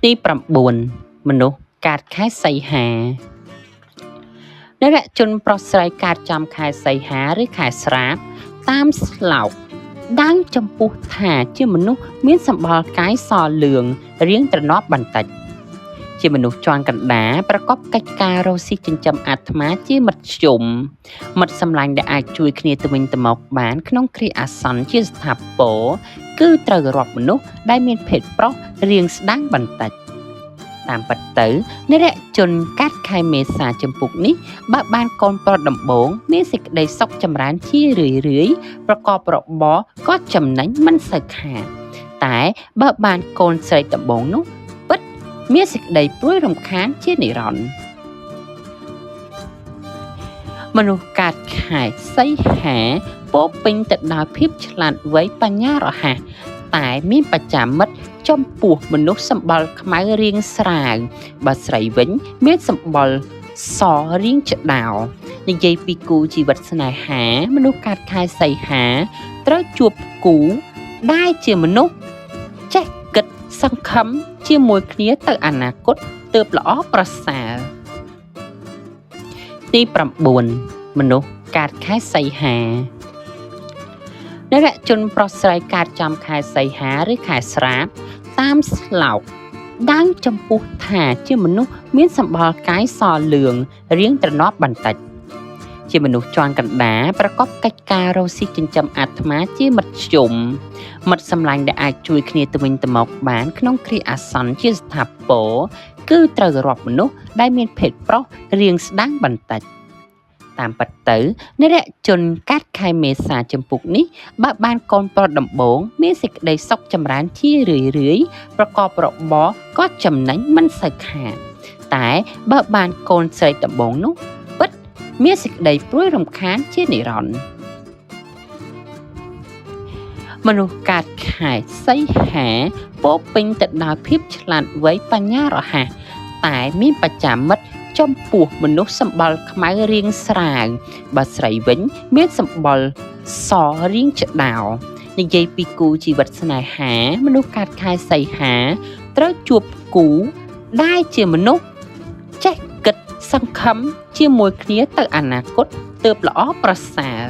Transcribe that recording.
ទី9មនុស្សកើតខែសីហាអ្នកជនប្រុសស្រីកើតចំខែសីហាឬខែស្រាបតាមស្លោកដាំងចំពោះថាជាមនុស្សមានសម្បល់កាយសលឿងរាងត្រណប់បន្តិចជាមនុស្សជាន់កណ្ដាលប្រកបកិច្ចការរស់ស៊ីចិញ្ចឹមអាត្មាជាមិត្តជុំមិត្តសម្លាញ់ដែលអាចជួយគ្នាទៅវិញទៅមកបានក្នុងគ្រាអាសន្នជាស្ថាពរគឺត្រូវរាប់មនុស្សដែលមានភេទប្រុសរាងស្ដាំបន្តិចតាមពិតទៅនិរជនកាត់ខែមេសាចំពុកនេះបើបានកូនប្រុសដំបងមានសេចក្តីសុខចម្រើនជារឿយប្រកបរបរក៏ចំណេញមិនសូវខាតតែបើបានកូនស្រីដំបងនោះពិតមានសេចក្តីព្រួយរំខានជានិរន្តរ៍មនុស្សកាត់ខែសីហាពោពេញទៅដោយភាពឆ្លាតវៃបញ្ញារហ័សតែមានបច្ចាមិត្តចំពោះមនុស្សសម្បល់ខ្មៅរាងស្រាវបើស្រីវិញមានសម្បល់សរាងច្តោនិយាយពីគូជីវិតស្នេហាមនុស្សកើតខែសីហាត្រូវជួបគូដែលជាមនុស្សចេះគិតសង្ឃឹមជាមួយគ្នាទៅអនាគតទើបល្អប្រសើរទី9មនុស្សកើតខែសីហាអ្នកជនប្រុសស្រីកើតចំខែសីហាឬខែស្រាបតាមស្លោកដាំងចំពោះថាជាមនុស្សមានសម្បល់កាយសលឿងរាងត្រណប់បន្តិចជាមនុស្សជាន់កណ្ដាលប្រកបកិច្ចការរស់ស៊ីចិញ្ចឹមអាត្មាជាមិត្តជុំមិត្តសម្លាញ់ដែលអាចជួយគ្នាទៅវិញទៅមកបានក្នុងគ្រាអាសន្នជាស្ថាពរគឺត្រូវរាប់មនុស្សដែលមានភេទប្រុសរាងស្ដាំបន្តិចតាមពិតទៅនិរជនកាត់ខែមេសាចំពុកនេះបើបានកូនប្រុសដំបងមានសេចក្តីសុខចម្រើនជារឿយប្រកបរបរក៏ចំណេញមិនសូវខាតតែបើបានកូនស្រីដំបងនោះពិតមានសេចក្តីព្រួយរំខានជានិរន្តរ៍មនុស្សកើតខែសីហាពោពេញទៅដោយភាពឆ្លាតវៃបញ្ញារហ័សតែមានបច្ចាមិត្តចំពោះមនុស្សសម្បល់ខ្មៅរាងស្រាវបើស្រីវិញមានសម្បល់សរាងច្តោនិយាយពីគូជីវិតស្នេហាមនុស្សកើតខែសីហាត្រូវជួបគូដែលជាមនុស្សចេះគិតសង្ឃឹមជាមួយគ្នាទៅអនាគតទើបល្អប្រសើរ